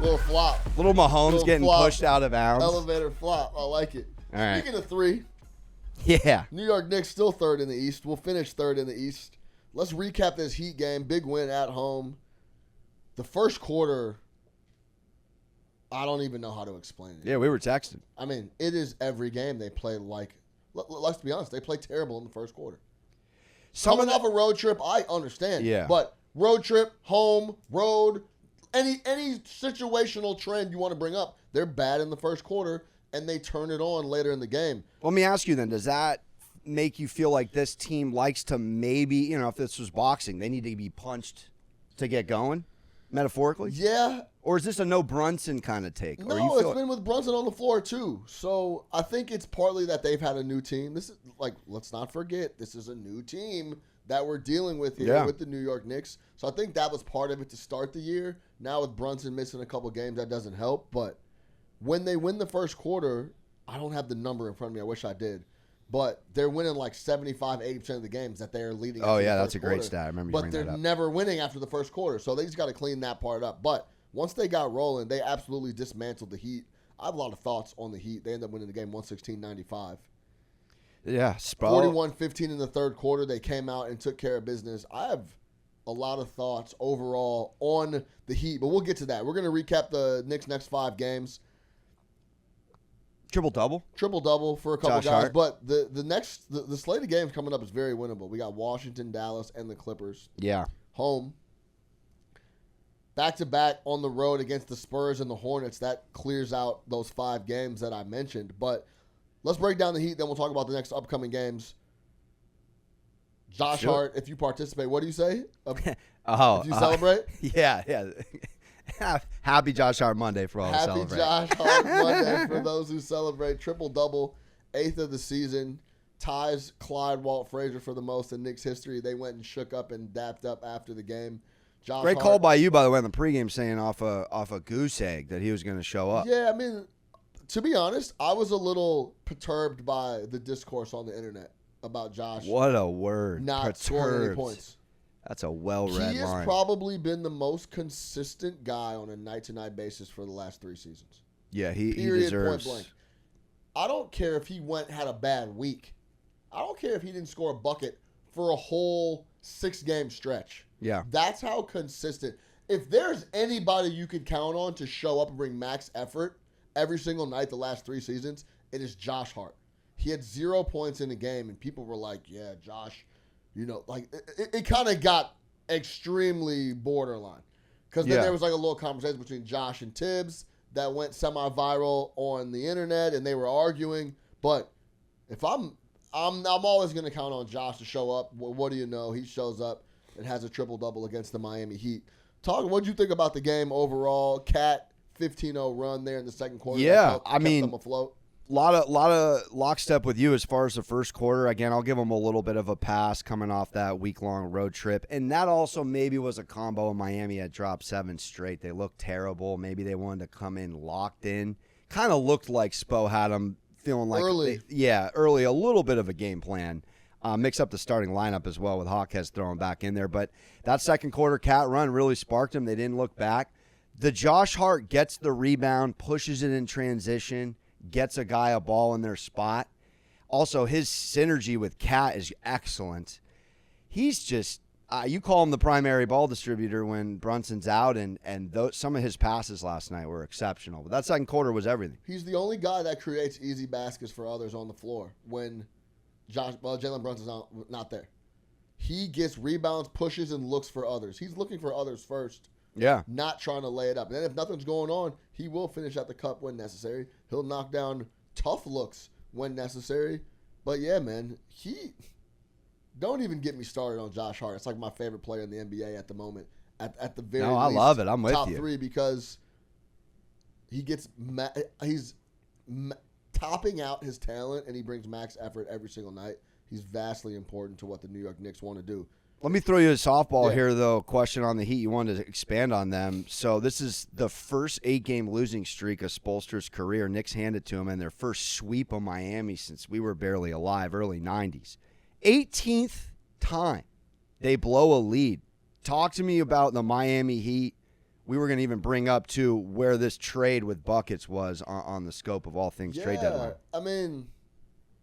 Little flop. Little Mahomes Little getting flop. pushed out of bounds. Elevator flop. I like it. All right. Speaking of 3, Yeah. New York Knicks still 3rd in the East. We'll finish 3rd in the East. Let's recap this Heat game. Big win at home. The first quarter, I don't even know how to explain it. Yeah, we were texting. I mean, it is every game they play like, let's be honest, they play terrible in the first quarter. Coming off a road trip, I understand. Yeah. But road trip, home, road, any situational trend you want to bring up, they're bad in the first quarter, and they turn it on later in the game. Let me ask you then, does that make you feel like this team likes to maybe, if this was boxing, they need to be punched to get going, metaphorically? Yeah. Or is this a no Brunson kind of take? No, it's been with Brunson on the floor too. So I think it's partly that they've had a new team. This is let's not forget, this is a new team that we're dealing with here with the New York Knicks. So I think that was part of it to start the year. Now with Brunson missing a couple games, that doesn't help. But when they win the first quarter, I don't have the number in front of me. I wish I did. But they're winning like 75, 80% of the games that they are leading. Oh, yeah, that's a great stat. I remember you bringing that up. But they're never winning after the first quarter. So they just got to clean that part up. But once they got rolling, they absolutely dismantled the Heat. I have a lot of thoughts on the Heat. They ended up winning the game 116-95. Yeah, 41-15 in the third quarter. They came out and took care of business. I have a lot of thoughts overall on the Heat, but we'll get to that. We're going to recap the Knicks' next 5 games. Triple-double for a couple Josh guys. Hart. But the slate of games coming up is very winnable. We got Washington, Dallas, and the Clippers. Yeah. Home. Back-to-back on the road against the Spurs and the Hornets. That clears out those 5 games that I mentioned. But let's break down the Heat, then we'll talk about the next upcoming games. Josh Hart, if you participate, what do you say? If you celebrate? Yeah. Happy Josh Hart Monday for all who celebrate. Happy Josh Hart Monday for those who celebrate. Triple-double, 8th of the season. Ties Clyde Walt Frazier for the most in Knicks history. They went and shook up and dapped up after the game. Great call by you, by the way, in the pregame saying off a goose egg that he was going to show up. Yeah, I mean, to be honest, I was a little perturbed by the discourse on the internet about Josh. What a word. Not scoring any points. That's a well-read line. He has probably been the most consistent guy on a night-to-night basis for the last 3 seasons. Yeah, he deserves. Point blank. I don't care if he had a bad week. I don't care if he didn't score a bucket for a whole 6-game stretch. Yeah. That's how consistent. If there's anybody you could count on to show up and bring max effort every single night the last 3 seasons, it is Josh Hart. He had 0 points in the game, and people were like, yeah, Josh, it kind of got extremely borderline. Because then there was like a little conversation between Josh and Tibbs that went semi-viral on the internet, and they were arguing. But if I'm always going to count on Josh to show up. What do you know? He shows up and has a triple-double against the Miami Heat. What did you think about the game overall? Cat 15-0 run there in the second quarter. Yeah, kept them afloat. lot of lockstep with you as far as the first quarter. Again, I'll give them a little bit of a pass coming off that week-long road trip. And that also maybe was a combo. Miami had dropped 7 straight. They looked terrible. Maybe they wanted to come in locked in. Kind of looked like Spo had them feeling like early. Early, a little bit of a game plan. Mix up the starting lineup as well with Hawkes throwing back in there. But that second quarter Cat run really sparked them. They didn't look back. The Josh Hart gets the rebound, pushes it in transition, gets a guy a ball in their spot. Also, his synergy with Cat is excellent. He's just you call him the primary ball distributor when Brunson's out, and some of his passes last night were exceptional. But that second quarter was everything. He's the only guy that creates easy baskets for others on the floor when Jalen Brunson's not there. He gets rebounds, pushes, and looks for others. He's looking for others first. Yeah. Not trying to lay it up. And then if nothing's going on, he will finish at the cup when necessary. He'll knock down tough looks when necessary. But yeah, man, don't even get me started on Josh Hart. It's like my favorite player in the NBA at the moment. At the very least, I love it. I'm with top you. 3 because he's topping out his talent and he brings max effort every single night. He's vastly important to what the New York Knicks want to do. Let me throw you a softball here, though. Question on the Heat. You wanted to expand on them. So this is the first 8-game losing streak of Spoelstra's career. Knicks handed to him in their first sweep of Miami since we were barely alive, early 90s. 18th time they blow a lead. Talk to me about the Miami Heat. we were going to even bring up, too, where this trade with buckets was on the scope of all things trade deadline. I mean,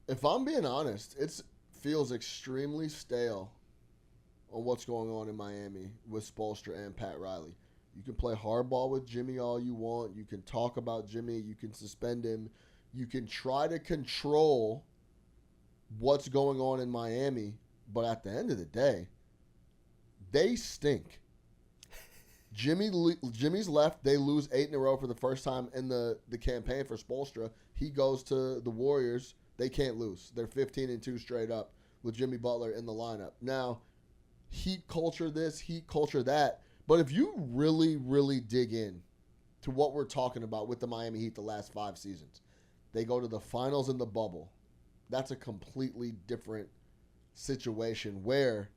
if I'm being honest, it feels extremely stale on what's going on in Miami with Spoelstra and Pat Riley. You can play hardball with Jimmy all you want. You can talk about Jimmy. You can suspend him. You can try to control what's going on in Miami. But at the end of the day, they stink. Jimmy's left. They lose 8 in a row for the first time in the campaign for Spoelstra. He goes to the Warriors. They can't lose. They're 15-2 straight up with Jimmy Butler in the lineup. Now, Heat culture this, Heat culture that. But if you really, really dig in to what we're talking about with the Miami Heat the last 5 seasons, they go to the finals in the bubble. That's a completely different situation where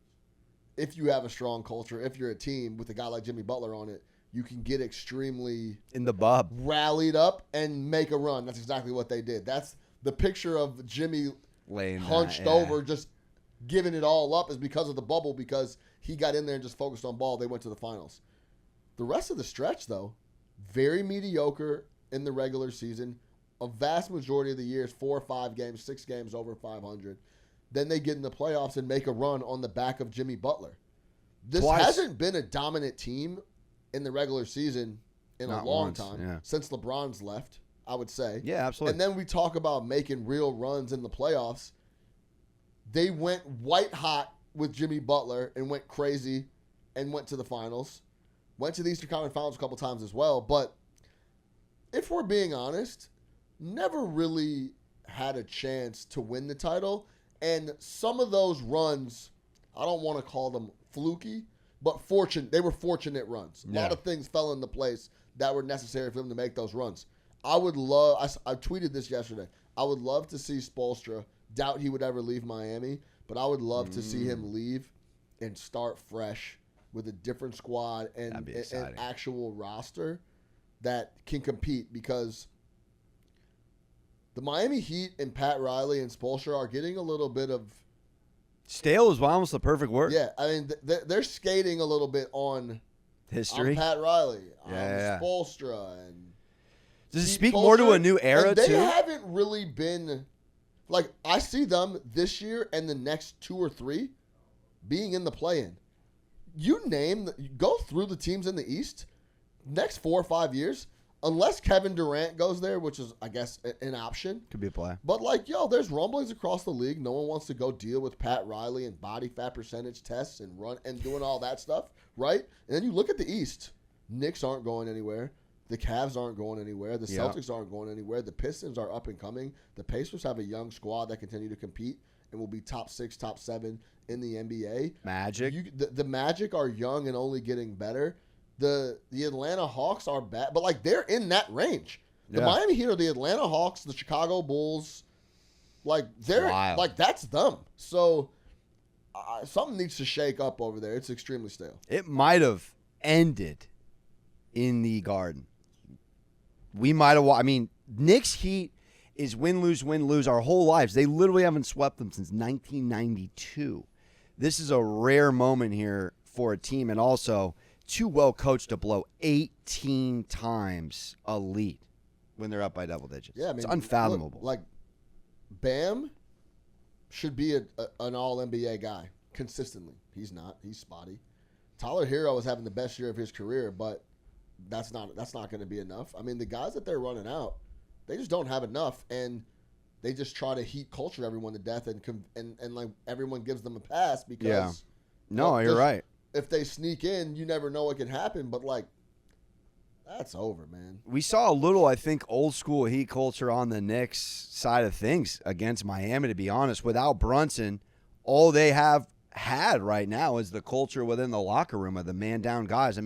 if you have a strong culture, if you're a team with a guy like Jimmy Butler on it, you can get extremely in the bub, rallied up and make a run. That's exactly what they did. That's the picture of Jimmy hunched over, just giving it all up is because of the bubble, because he got in there and just focused on ball. They went to the finals. The rest of the stretch, though, very mediocre in the regular season. A vast majority of the years, 4 or 5 games, 6 games over 500. Then they get in the playoffs and make a run on the back of Jimmy Butler. This hasn't been a dominant team in the regular season in a long time, since LeBron's left, I would say. Yeah, absolutely. And then we talk about making real runs in the playoffs. They went white hot with Jimmy Butler and went crazy and went to the finals. Went to the Eastern Conference Finals a couple times as well. But if we're being honest, never really had a chance to win the title. And some of those runs, I don't want to call them fluky, but fortunate. They were fortunate runs. A lot of things fell into place that were necessary for them to make those runs. I would love, I tweeted this yesterday, I would love to see Spoelstra. Doubt he would ever leave Miami, but I would love to see him leave and start fresh with a different squad and an actual roster that can compete, because the Miami Heat and Pat Riley and Spoelstra are getting a little bit of stale is almost the perfect word. Yeah, I mean they're skating a little bit on history. On Pat Riley, on Spoelstra, and does it speak more to a new era and they too? They haven't really been. Like, I see them this year and the next 2 or 3 being in the play-in. Go through the teams in the East, next 4 or 5 years, unless Kevin Durant goes there, which is, I guess, an option. Could be a play. But, there's rumblings across the league. No one wants to go deal with Pat Riley and body fat percentage tests and run and doing all that stuff, right? And then you look at the East. Knicks aren't going anywhere. The Cavs aren't going anywhere. The Celtics aren't going anywhere. The Pistons are up and coming. The Pacers have a young squad that continue to compete and will be top 6, top 7 in the NBA. Magic. The Magic are young and only getting better. The Atlanta Hawks are bad, but they're in that range. The Miami Heat are the Atlanta Hawks, the Chicago Bulls. They're that's them. So something needs to shake up over there. It's extremely stale. It might have ended in the Garden. We might have. Knicks Heat is win, lose our whole lives. They literally haven't swept them since 1992. This is a rare moment here for a team, and also too well coached to blow 18 times a lead when they're up by double digits. Yeah, it's unfathomable. Bam should be an all-NBA guy consistently. He's not. He's spotty. Tyler Hero is having the best year of his career, but that's not going to be enough. The guys that they're running out, they just don't have enough, and they just try to heat culture everyone to death, and everyone gives them a pass because you're right. If they sneak in, you never know what can happen, but that's over, man. We saw a little, I think, old school heat culture on the Knicks side of things against Miami, to be honest. Without Brunson, all they have had right now is the culture within the locker room of the man down guys.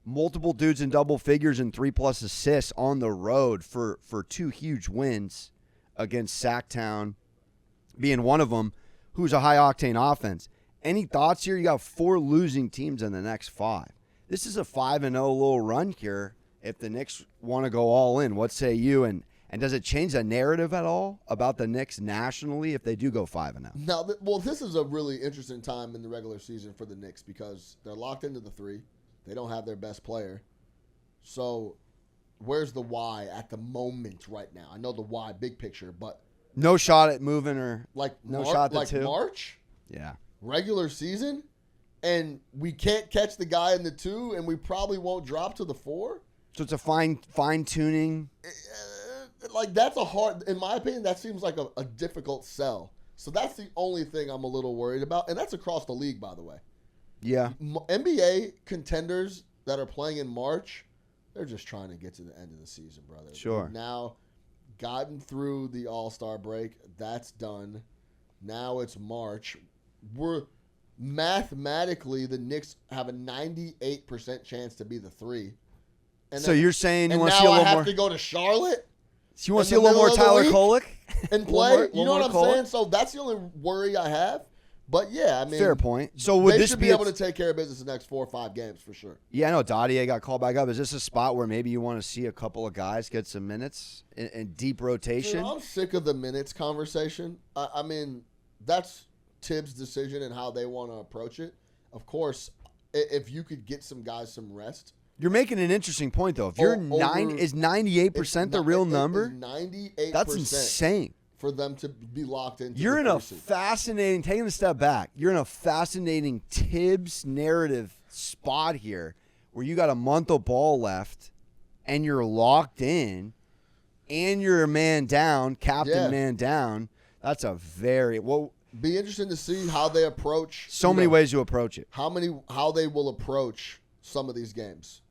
Multiple dudes in double figures and 3+ assists on the road for 2 huge wins against Sacktown, being one of them, who's a high-octane offense. Any thoughts here? You got 4 losing teams in the next 5. This is a 5-0 little run here if the Knicks want to go all in. What say you? And does it change the narrative at all about the Knicks nationally if they do go 5-0? No, this is a really interesting time in the regular season for the Knicks because they're locked into the 3. They don't have their best player. So where's the why at the moment right now? I know the why, big picture, but No shot at moving or shot at like 2? March, Yeah. regular season, and we can't catch the guy in the 2, and we probably won't drop to the 4. So it's a fine tuning. Like that's a hard, in my opinion, that seems like a difficult sell. So that's the only thing I'm a little worried about, and that's across the league, by the way. Yeah. NBA contenders that are playing in March, they're just trying to get to the end of the season, brother. Sure. We've now gotten through the All-Star break. That's done. Now it's March. We're mathematically, the Knicks have a 98% chance to be the 3. And So you're saying you and want to now see a I little have more? to go to Charlotte So you want in to see a the little more middle of the Tyler week Kolek and play? You know what I'm Kolek? saying? So that's the only worry I have. But yeah, I mean, Fair point. So would they this should be be able to take care of business the next 4 or 5 games for sure. Yeah, I know Dottier got called back up. Is this a spot where maybe you want to see a couple of guys get some minutes in deep rotation? Dude, I'm sick of the minutes conversation. I mean, that's Tibbs' decision and how they want to approach it. Of course, if you could get some guys some rest. You're making an interesting point, though. If you're is 98% the real number? 98%. That's insane. For them to be locked into. You're in a fascinating, taking a step back, you're in a fascinating Tibbs narrative spot here where you got a month of ball left and you're locked in and you're a man down, captain man down. That's a very, be interesting to see how they approach. So many ways to approach it. How they will approach some of these games.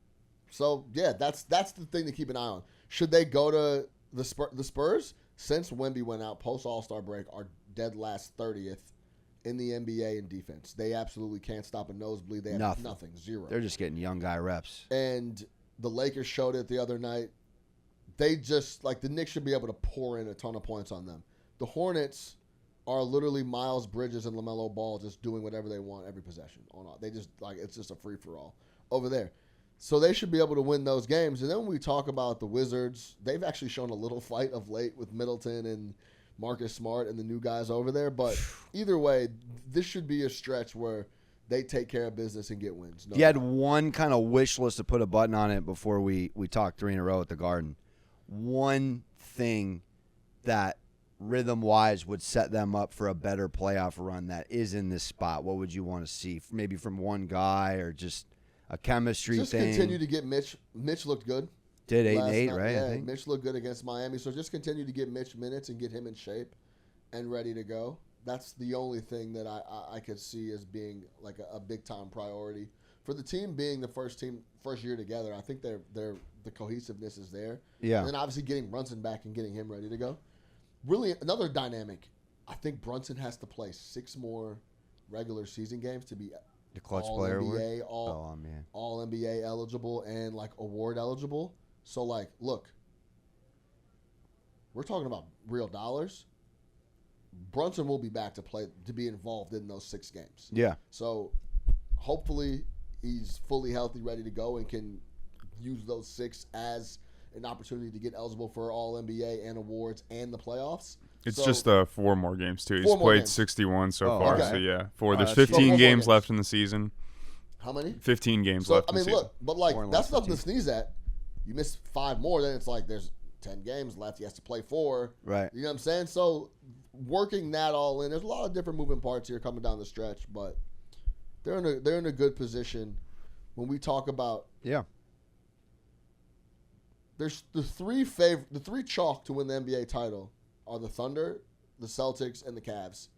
So, yeah, that's the thing to keep an eye on. Should they go to the Spurs? Since Wemby went out post All-Star break, are dead last 30th in the NBA in defense. They absolutely can't stop a nosebleed. They have nothing, 0. They're just getting young guy reps. And the Lakers showed it the other night. They just, the Knicks should be able to pour in a ton of points on them. The Hornets are literally Miles Bridges and LaMelo Ball just doing whatever they want every possession. They just, it's just a free-for-all over there. So they should be able to win those games. And then when we talk about the Wizards, they've actually shown a little fight of late with Middleton and Marcus Smart and the new guys over there. But either way, this should be a stretch where they take care of business and get wins. You had one kind of wish list to put a button on it before we talked 3 in a row at the Garden. One thing that rhythm-wise would set them up for a better playoff run that is in this spot. What would you want to see? Maybe from one guy or just a chemistry just thing. Just continue to get Mitch. Mitch looked good. Did 8-8, right? Yeah, I think. Mitch looked good against Miami. So just continue to get Mitch minutes and get him in shape and ready to go. That's the only thing that I could see as being like a big-time priority. For the team being the first year together, I think the cohesiveness is there. Yeah. And then obviously getting Brunson back and getting him ready to go. Really, another dynamic, I think Brunson has to play 6 more regular season games to be the clutch all player NBA, award? all NBA eligible and award eligible. So look, we're talking about real dollars. Brunson will be back to be involved in those 6 games. Yeah. So hopefully he's fully healthy, ready to go, and can use those 6 as an opportunity to get eligible for all NBA and awards and the playoffs. It's just 4 more games, too. He's played 61 so far. Okay. So, yeah. There's 15 games left in the season. How many? 15 games left in the season. Look, but that's nothing to sneeze at. You miss 5 more, then it's there's 10 games left. He has to play 4. Right. You know what I'm saying? So working that all in, there's a lot of different moving parts here coming down the stretch, but they're in a good position when we talk about. Yeah. There's the 3 chalk to win the NBA title are the Thunder, the Celtics, and the Cavs.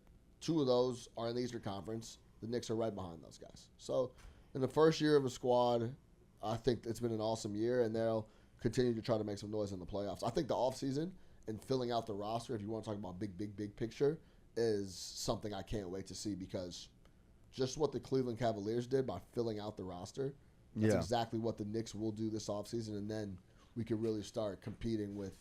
2 of those are in the Eastern Conference. The Knicks are right behind those guys. So in the first year of a squad, I think it's been an awesome year, and they'll continue to try to make some noise in the playoffs. I think the offseason and filling out the roster, if you want to talk about big picture, is something I can't wait to see, because just what the Cleveland Cavaliers did by filling out the roster, that's exactly what the Knicks will do this offseason, and then we can really start competing with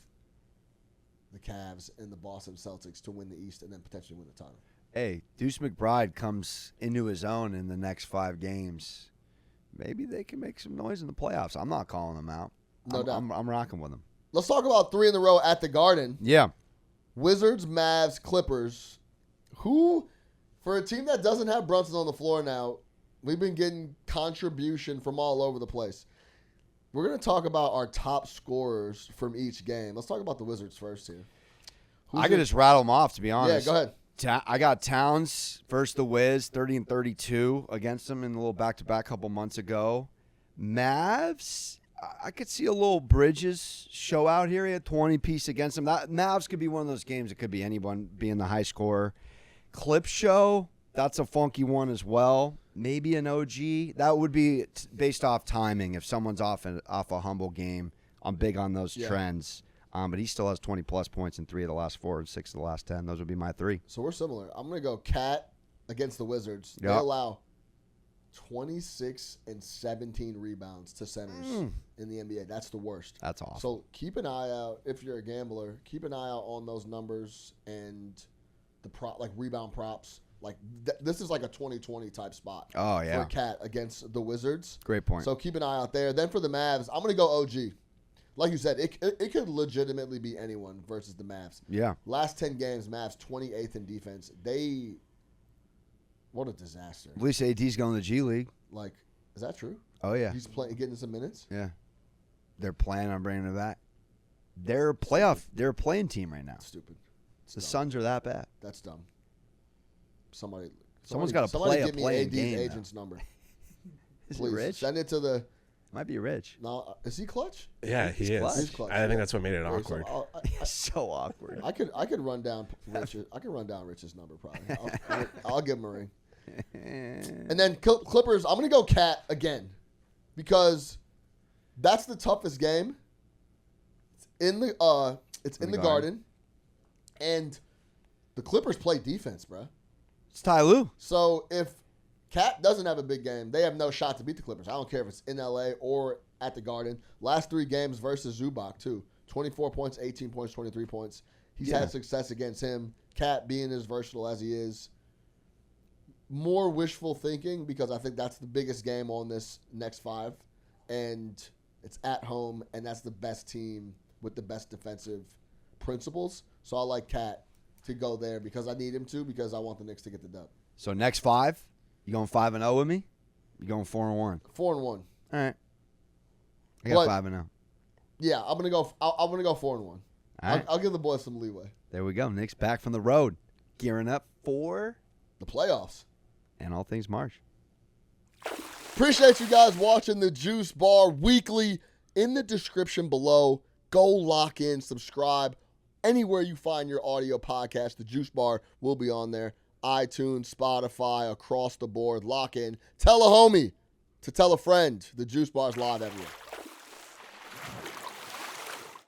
the Cavs and the Boston Celtics to win the East and then potentially win the title. Hey, Deuce McBride comes into his own in the next 5 games. Maybe they can make some noise in the playoffs. I'm not calling them out. No doubt. I'm rocking with them. Let's talk about 3 in a row at the Garden. Yeah. Wizards, Mavs, Clippers. Who, for a team that doesn't have Brunson on the floor now, we've been getting contribution from all over the place. We're going to talk about our top scorers from each game. Let's talk about the Wizards first here. I could just rattle them off, to be honest. Yeah, go ahead. I got Towns versus the Wiz, 30 and 32 against them in a little back-to-back couple months ago. Mavs, I could see a little Bridges show out here. He had 20-piece against them. Mavs could be one of those games. It could be anyone being the high scorer. Clip show, that's a funky one as well. Maybe an OG. That would be based off timing. If someone's off a humble game, I'm big on those trends. But he still has 20-plus points in 3 of the last 4 and 6 of the last 10. Those would be my 3. So we're similar. I'm going to go Cat against the Wizards. Yep. They allow 26 and 17 rebounds to centers in the NBA. That's the worst. That's awesome. So keep an eye out, if you're a gambler, keep an eye out on those numbers and the rebound props. This is like a 2020 type spot. Oh, yeah. For Cat against the Wizards. Great point. So keep an eye out there. Then for the Mavs, I'm going to go OG. Like you said, it could legitimately be anyone versus the Mavs. Yeah. Last 10 games, Mavs 28th in defense. What a disaster. At least AD's going to the G League. Is that true? Oh, yeah. He's getting some minutes? Yeah. They're planning on bringing him back. They're a playing team right now. Stupid. The Suns are that bad. That's dumb. Someone's got to play a playing game. Give me AD's agent's number. Is Please. it Rich? Send it to the... Might be Rich. No, is he clutch? Yeah, he is. clutch. He's clutch. I think that's what made it Very awkward. So awkward. I could run down Rich's number probably. I'll give him a ring. And then Clippers, I'm going to go Cat again because that's the toughest game. It's in the Garden. And the Clippers play defense, bro. It's Ty Lue. So if Cat doesn't have a big game, they have no shot to beat the Clippers. I don't care if it's in LA or at the Garden. Last 3 games versus Zubac, too. 24 points, 18 points, 23 points. He's had success against him. Cat being as versatile as he is. More wishful thinking because I think that's the biggest game on this next 5. And it's at home, and that's the best team with the best defensive principles. So I like Cat to go there because I need him to because I want the Knicks to get the dub. So next 5, you going 5-0 with me? You going 4-1? 4-1. All right. I got 5-0. Yeah, I'm gonna go 4-1. All right. I'll give the boys some leeway. There we go. Knicks back from the road, gearing up for The playoffs. and all things March. Appreciate you guys watching the Juice Bar weekly. In the description below, go lock in, subscribe. Anywhere you find your audio podcast, the Juice Bar will be on there. iTunes, Spotify, across the board. Lock in. Tell a homie to tell a friend. The Juice Bar's live everywhere.